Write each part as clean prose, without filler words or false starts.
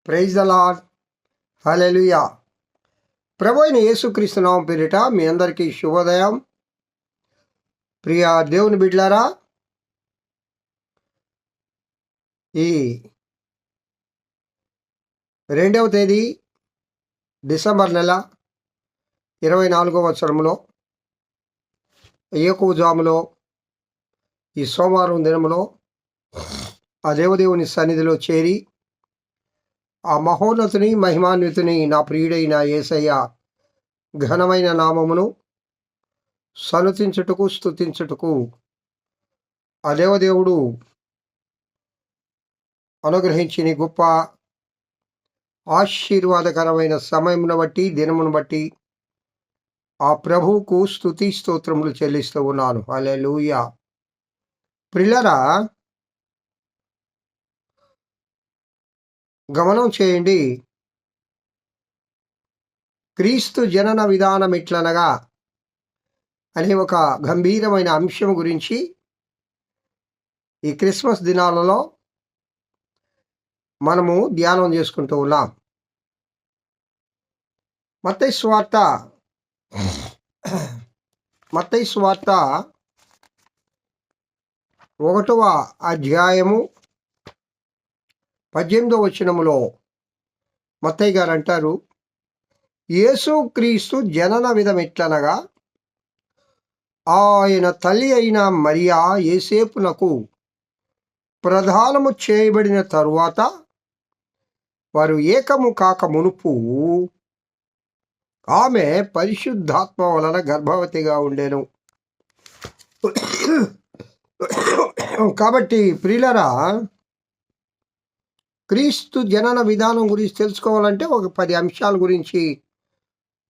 Praise the lord. Hallelujah. ప్రభు అయిన యేసుక్రీస్తు నామం పేరిట మీ అందరికీ శుభోదయం. ప్రియ దేవుని బిడ్డలారా, ఈ 2వ తేదీ డిసెంబర్ నెల 24వ సంవత్సరంలో ఏకువజాములో ఈ సోమవారం దినములో ఆ దేవదేవుని సన్నిధిలో చేరి ఆ మహోన్నతుని మహిమాన్వితుని నా ప్రియుడైన యేసయ్య ఘనమైన నామమును సనుతించుటకు స్తుతించుటకు ఆ దేవదేవుడు అనుగ్రహించిన గొప్ప ఆశీర్వాదకరమైన సమయమును బట్టి దినమును బట్టి ఆ ప్రభువుకు స్తుతి స్తోత్రములు చెల్లిస్తూ ఉన్నాను. హల్లెలూయా. ప్రియులారా, గమనం చేయండి. క్రీస్తు జనన విధానం ఎట్లనగా అనే ఒక గంభీరమైన అంశం గురించి ఈ క్రిస్మస్ దినాలలో మనము ధ్యానం చేసుకుంటూ ఉన్నాం. మత్తయి సువార్త 1వ అధ్యాయము 18వ వచనములో మత్తయి గారు అంటారు, యేసుక్రీస్తు జనన విధం ఎట్లనగా ఆయన తల్లి అయిన మరియా యేసేపునకు ప్రదానము చేయబడిన తరువాత వారు ఏకము కాక మునుపు ఆమె పరిశుద్ధాత్మ వలన గర్భవతిగా ఉండెను. కాబట్టి ప్రియులరా, క్రీస్తు జనన విధానం గురించి తెలుసుకోవాలంటే ఒక 10 అంశాల గురించి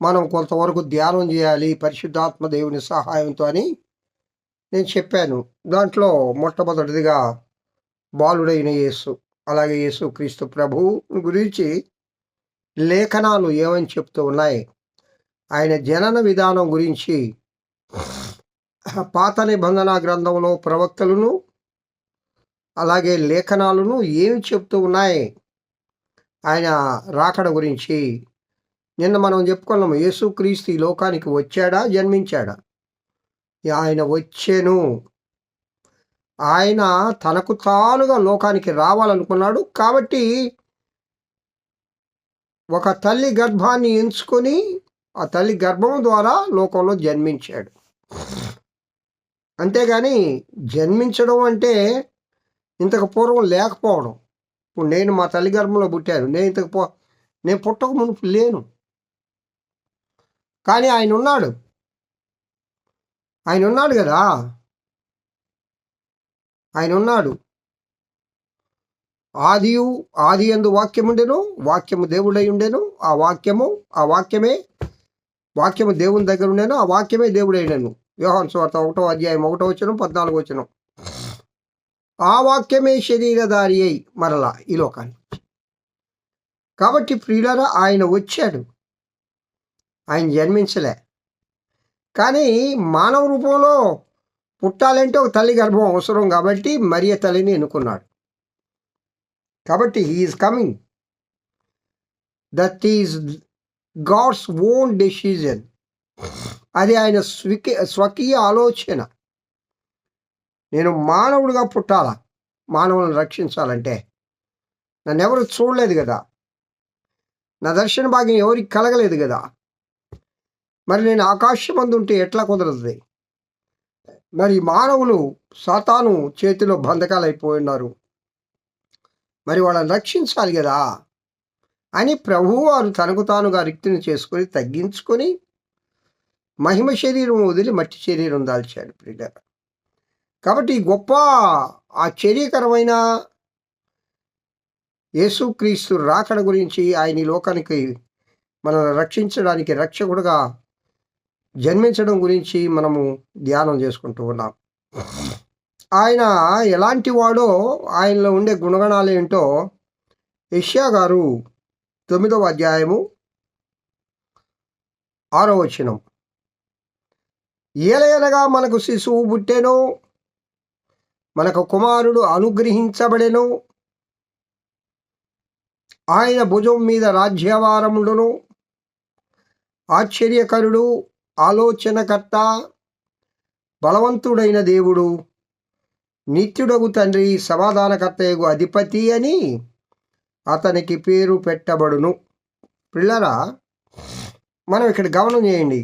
మనం కొంతవరకు ధ్యానం చేయాలి పరిశుద్ధాత్మ దేవుని సహాయంతో అని నేను చెప్పాను. దాంట్లో మొట్టమొదటిదిగా బాలుడైన యేసు, అలాగే యేసు క్రీస్తు ప్రభువు గురించి లేఖనాలు ఏమని చెప్తూ ఉన్నాయి, ఆయన జనన విధానం గురించి పాత నిబంధన గ్రంథంలో ప్రవక్తలను అలాగే లేఖనాలను ఏమి చెప్తూ ఉన్నాయి ఆయన రాకడ గురించి. నిన్న మనం చెప్పుకున్నాము, యేసుక్రీస్తు ఈ లోకానికి వచ్చాడా జన్మించాడా? ఆయన వచ్చాను. ఆయన తనకు తానుగా లోకానికి రావాలనుకున్నాడు. కాబట్టి ఒక తల్లి గర్భాన్ని ఎంచుకొని ఆ తల్లి గర్భం ద్వారా లోకంలో జన్మించాడు. అంతేగాని జన్మించడం అంటే ఇంతకు పూర్వం లేకపోవడం. ఇప్పుడు నేను మా తల్లి గర్భంలో పుట్టాను, నేను పుట్టక మునుపు లేను, కానీ ఆయన ఉన్నాడు కదా, ఆయన ఉన్నాడు. ఆది యందు వాక్యం ఉండెను, వాక్యము దేవుడై ఉండెను, ఆ వాక్యము దేవుని దగ్గర ఉండెను, ఆ వాక్యమే దేవుడైనను. యోహాను సువార్త 1వ అధ్యాయం 1వ వచనం 14వ వచనం. ఆ వాక్యమే శరీరధారి అయి మరలా ఈ లోకాన్ని. కాబట్టి ప్రియులారా, ఆయన వచ్చాడు, ఆయన జన్మించలే. కానీ మానవ రూపంలో పుట్టాలంటే ఒక తల్లి గర్భం అవసరం. కాబట్టి మరియ తల్లిని ఎన్నుకున్నాడు. కాబట్టి he is coming. That is God's own decision. అది ఆయన స్వకీయ ఆలోచన. నేను మానవుడిగా పుట్టాలా, మానవులను రక్షించాలంటే. నన్ను ఎవరు చూడలేదు కదా, నా దర్శన భాగ్యం ఎవరికి కలగలేదు కదా. మరి నేను ఆకాశమందు ఉంటే ఎట్లా కుదరదు? మరి మానవులు సాతాను చేతిలో బంధకాలు అయిపోయి ఉన్నారు, మరి వాళ్ళని రక్షించాలి కదా అని ప్రభువు వారు తనకు తానుగా రిక్తిని చేసుకొని తగ్గించుకొని మహిమ శరీరం వదిలి మట్టి శరీరం దాల్చాడు ప్రియులారా. కాబట్టి గొప్ప ఆశ్చర్యకరమైన యేసుక్రీస్తు రాకడ గురించి, ఆయన ఈ లోకానికి మనల్ని రక్షించడానికి రక్షకుడుగా జన్మించడం గురించి మనము ధ్యానం చేసుకుంటూ ఉన్నాం. ఆయన ఎలాంటి వాడో, ఆయనలో ఉండే గుణగణాలు ఏంటో యెషయా గారు 9వ అధ్యాయము 6వ వచనం, ఏలయనగా మనకు శిశువు పుట్టెను, మనకు కుమారుడు అనుగ్రహించబడెను, ఆయన భుజం మీద రాజ్యభారముండును. ఆశ్చర్యకరుడు, ఆలోచనకర్త, బలవంతుడైన దేవుడు, నిత్యుడగు తండ్రి, సమాధానకర్తయగు అధిపతి అని అతనికి పేరు పెట్టబడును. పిల్లరా, మనం ఇక్కడ గమనం చేయండి.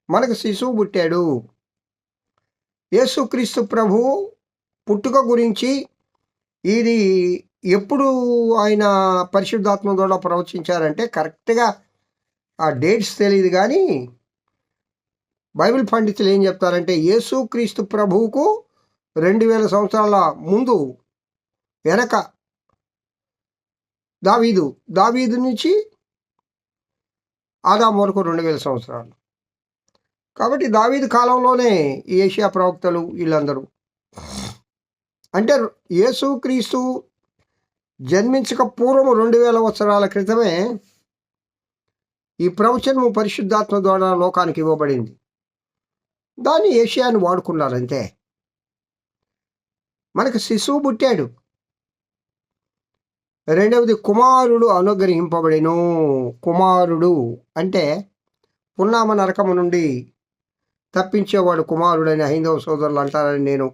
మనకు శిశువు పుట్టాడు. యేసుక్రీస్తు ప్రభు పుట్టుక గురించి ఇది ఎప్పుడు ఆయన పరిశుద్ధాత్మ ద్వారా ప్రవచించారంటే కరెక్ట్గా ఆ డేట్స్ తెలియదు, కానీ బైబిల్ పండితులు ఏం చెప్తారంటే యేసుక్రీస్తు ప్రభువుకు 2000 సంవత్సరాల ముందు వెనక దావీదు నుంచి ఆదాము వరకు 2000 సంవత్సరాలు. కాబట్టి దావీదు కాలంలోనే ఏషియా ప్రవక్తలు వీళ్ళందరూ, అంటే యేసుక్రీస్తు జన్మించక పూర్వం 2000 సంవత్సరాల క్రితమే ఈ ప్రవచనము పరిశుద్ధాత్మ ద్వారా లోకానికి ఇవ్వబడింది. దాన్ని ఏషియాని వాడుకున్నారంతే. మనకు శిశువు పుట్టాడు. రెండవది, కుమారుడు అనుగ్రహింపబడిను. కుమారుడు అంటే పున్నామ నరకము నుండి తప్పించేవాడు కుమారుడని హైందవ సోదరులు అంటారని నేను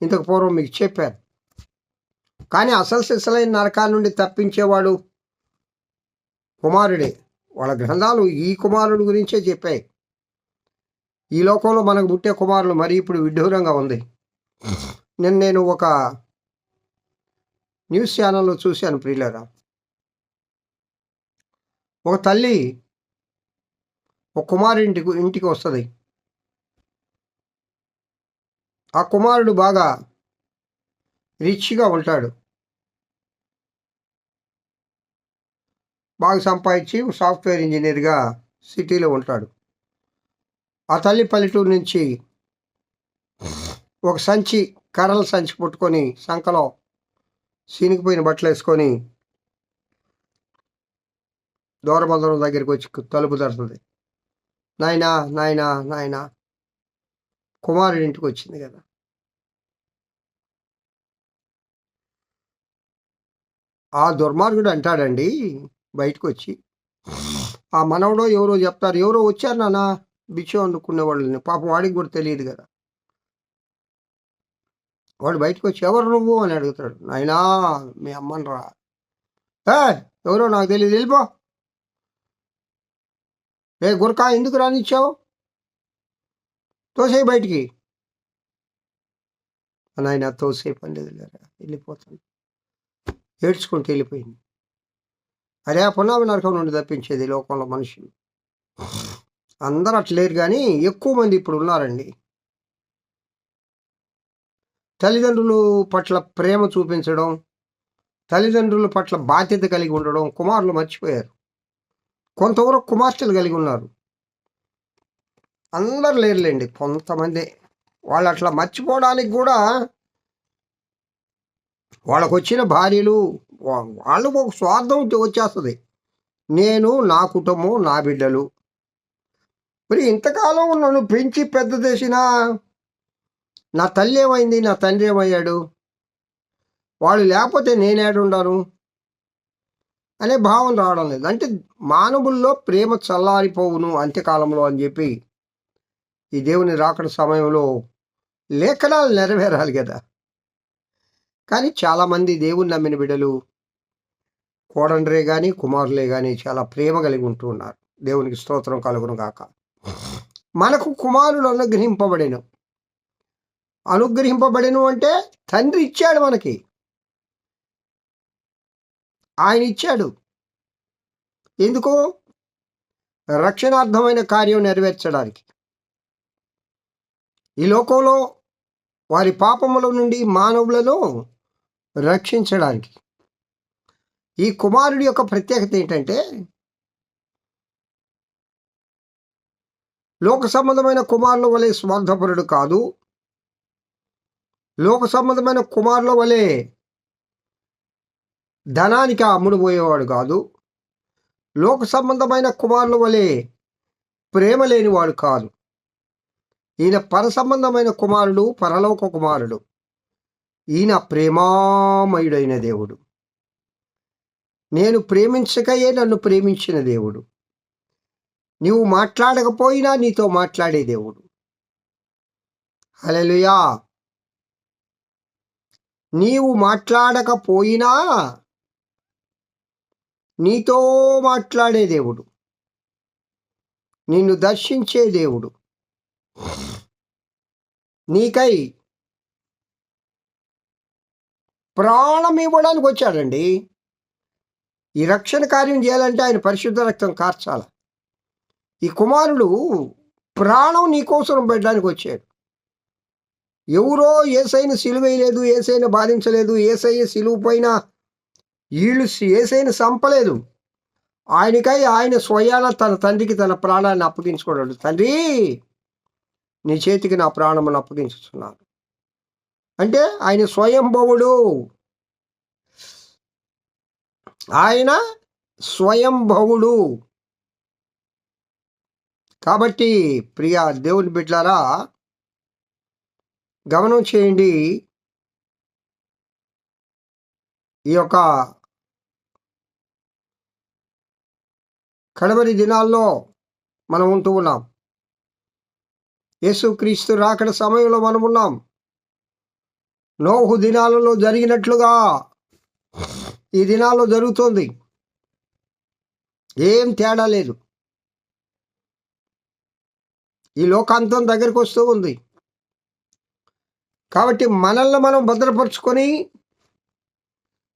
ఇంతకు పూర్వం మీకు చెప్పాను. కానీ అసలు సిసలైన నరకాల నుండి తప్పించేవాడు కుమారుడే. వాళ్ళ గ్రంథాలు ఈ కుమారుడు గురించే చెప్పాయి. ఈ లోకంలో మనకు పుట్టే కుమారులు మరి ఇప్పుడు విడ్డూరంగా ఉంది. నేను ఒక న్యూస్ ఛానల్లో చూశాను ప్రియులారా. ఒక తల్లి ఒక కుమారుడి ఇంటికి వస్తుంది. ఆ కుమారుడు బాగా రిచ్గా ఉంటాడు, బాగా సంపాదించి సాఫ్ట్వేర్ ఇంజనీర్గా సిటీలో ఉంటాడు. ఆ తల్లి పల్లెటూరు నుంచి ఒక కర్రల సంచి పుట్టుకొని సంకలో సీనికిపోయిన బట్టలు వేసుకొని దూరబంధం దగ్గరికి వచ్చి తలుపు తడుతుంది. నాయనా నాయనా నాయనా, కుమారుడి ఇంటికి వచ్చింది కదా. ఆ దుర్మార్గుడు అంటాడండి బయటకు వచ్చి, ఆ మనవడో ఎవరో చెప్తారు, ఎవరో వచ్చారు నాన్న బిచ్చం వండుకునే వాళ్ళని, పాపం వాడికి కూడా తెలియదు కదా. వాడు బయటకు వచ్చి ఎవరు నువ్వు అని అడుగుతాడు. నాయనా మీ అమ్మని రా. ఎవరో నాకు తెలియదు, వెళ్ళిపో. గురకా ఎందుకు రానిచ్చావు, తోసేయి బయటికి. నాయన తోసే పని లేదు లేరా, వెళ్ళిపోతాను. ఏడ్చుకుంటూ వెళ్ళిపోయింది. అరే ఆ పునామ నరకం నుండి తప్పించేది లోకంలో మనుషులు. అందరూ అట్లేరు, కానీ ఎక్కువ మంది ఇప్పుడు ఉన్నారండి. తల్లిదండ్రుల పట్ల ప్రేమ చూపించడం, తల్లిదండ్రుల పట్ల బాధ్యత కలిగి ఉండడం కుమారులు మర్చిపోయారు. కొంతవరకు కుమార్తెలు కలిగి ఉన్నారు, అందరు లేరులేండి, కొంతమంది. వాళ్ళు అట్లా మర్చిపోవడానికి కూడా వాళ్ళకు వచ్చిన భార్యలు, వాళ్ళు ఒక స్వార్థం వచ్చేస్తుంది. నేను, నా కుటుంబం, నా బిడ్డలు. మరి ఇంతకాలం నన్ను పెంచి పెద్ద చేసిన నా తల్లి ఏమైంది, నా తండ్రి ఏమయ్యాడు, వాళ్ళు లేకపోతే నేనేడుండాను అనే భావన రావడం లేదు. అంటే మానవుల్లో ప్రేమ చల్లారిపోవును అంత్యకాలంలో అని చెప్పి ఈ దేవుని రాకడ సమయంలో లేఖనాలు నెరవేరాలి కదా. కానీ చాలామంది దేవుని నమ్మిన బిడ్డలు, కోడండ్రే కానీ కుమారులే కానీ చాలా ప్రేమ కలిగి ఉంటూ ఉన్నారు. దేవునికి స్తోత్రం కలుగును గాక. మనకు కుమారుడు అనుగ్రహింపబడెను అంటే తండ్రి ఇచ్చాడు మనకి, ఆయన ఇచ్చాడు. ఎందుకు? రక్షణార్థమైన కార్యం నెరవేర్చడానికి. ఈ లోకంలో వారి పాపముల నుండి మానవులను రక్షించడానికి. ఈ కుమారుడి యొక్క ప్రత్యేకత ఏంటంటే లోక సంబంధమైన కుమారుల వలె స్వార్థపరుడు కాదు, లోక సంబంధమైన కుమారుల వలె ధనానికి అమ్ముడుపోయేవాడు కాదు, లోక సంబంధమైన కుమారుల వలె ప్రేమ లేనివాడు కాదు. ఈయన పర సంబంధమైన కుమారుడు, పరలోక కుమారుడు. ఈయన ప్రేమామయుడైన దేవుడు. నేను ప్రేమించకయే నన్ను ప్రేమించిన దేవుడు. నీవు మాట్లాడకపోయినా నీతో మాట్లాడే దేవుడు. హల్లెలూయా. నీవు మాట్లాడకపోయినా నీతో మాట్లాడే దేవుడు, నిన్ను దర్శించే దేవుడు, నీకై ప్రాణం ఇవ్వడానికి వచ్చాడండి. ఈ రక్షణ కార్యం చేయాలంటే ఆయన పరిశుద్ధ రక్తం కార్చాల. ఈ కుమారుడు ప్రాణం నీకోసం పెట్టడానికి వచ్చాడు. ఎవరో యేసయ్యను సిలువేయలేదు, యేసయ్యను బాధించలేదు, యేసయ్య సిలువ పైన వీళ్ళు యేసయ్యను చంపలేదు. ఆయనకై ఆయన స్వయాన తన తండ్రికి తన ప్రాణాన్ని అప్పగించుకోవడం. తండ్రి, నీ చేతికి నా ప్రాణమును అప్పగించుతున్నాను అంటే ఆయన స్వయంభవుడు. ఆయన స్వయంభవుడు. కాబట్టి ప్రియ దేవుని బిడ్డలారా, గమనం చేయండి. ఈ యొక్క కడవరి దినాల్లో మనం ఉంటూ ఉన్నాం. యేసుక్రీస్తు రాకడ సమయంలో మనం ఉన్నాం. నోహు దినాలలో జరిగినట్లుగా ఈ దినాల్లో జరుగుతోంది. ఏం తేడా లేదు. ఈ లోకాంతం దగ్గరికి వస్తూ ఉంది. కాబట్టి మనల్ని మనం భద్రపరుచుకొని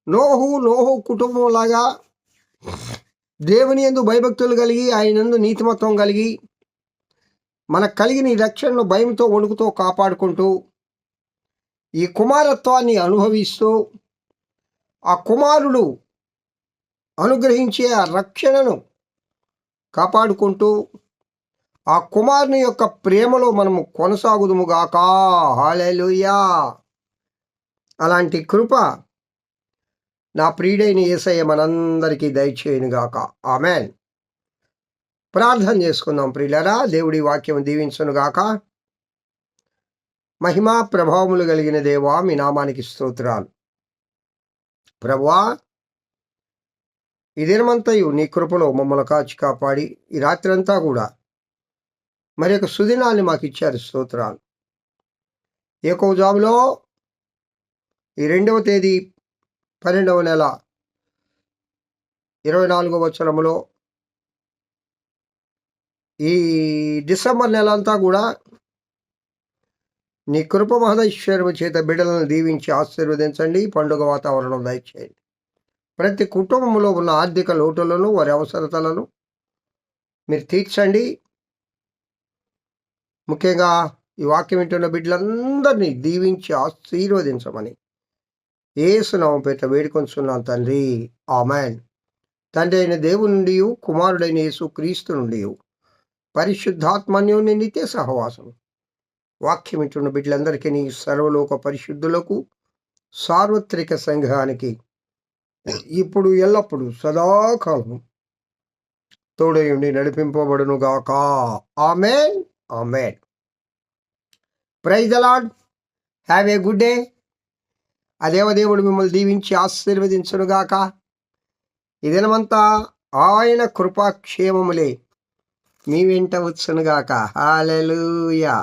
నోహు కుటుంబం లాగా దేవుని యందు భయభక్తులు కలిగి, ఆయన యందు నీతిమత్వం కలిగి, మనకు కలిగిన ఈ రక్షణను భయంతో వణుకుతో కాపాడుకుంటూ ఈ కుమారత్వాన్ని అనుభవిస్తూ ఆ కుమారుడు అనుగ్రహించే ఆ రక్షణను కాపాడుకుంటూ ఆ కుమారుని యొక్క ప్రేమలో మనము కొనసాగుదుముగాక. హల్లెలూయా. అలాంటి కృప నా ప్రియుడైన యేసయ్య మనందరికీ దయచేయునుగాక. ఆమేన్. ప్రార్థన చేసుకుందాం ప్రియులారా. దేవుడి వాక్యం దీవించునుగాక. మహిమా ప్రభావములు కలిగిన దేవా, మీ నామానికి స్తోత్రాలు. ప్రభువా, ఈ దినమంతయు నీ కృపలో మమ్మల్ని కాచి కాపాడి ఈ రాత్రంతా కూడా మరి యొక్క సుదినాన్ని మాకు ఇచ్చారు. స్తోత్రాలు. ఏకోజాములో ఈ 2వ తేదీ 12వ నెల 24వ వచనములో ఈ డిసెంబర్ నెల అంతా కూడా నీ కృప మహదైశ్వర్యము చేత బిడ్డలను దీవించి ఆశీర్వదించండి. పండుగ వాతావరణం దయచేయండి. ప్రతి కుటుంబంలో ఉన్న ఆర్థిక లోటులను, వారి అవసరతలను మీరు తీర్చండి. ముఖ్యంగా ఈ వాక్యం వింటున్న బిడ్డలందరినీ దీవించి ఆశీర్వదించమని యేసు నామమున పేరిట వేడుకొంచున్నాను తండ్రి. ఆమేన్. తండ్రి అయిన దేవుని నుండి, కుమారుడైన యేసు క్రీస్తు నుండి, పరిశుద్ధాత్మన్యోని నిత్య సహవాసం వాక్యం వింటున్న బిడ్డలందరికీ, నీ సర్వలోక పరిశుద్ధులకు, సార్వత్రిక సంఘానికి ఇప్పుడు ఎల్లప్పుడు సదాకాలం తోడయుండి నడిపింపబడును గాక. Amen. Amen. Praise the lord. Have a good day. ఆ దేవదేవుడు మిమ్మల్ని దీవించి ఆశీర్వదించునుగాక. ఈ దినమంతా ఆయన కృపాక్షేమములే మీ వెంట వచ్చునుగాక. హల్లెలూయా.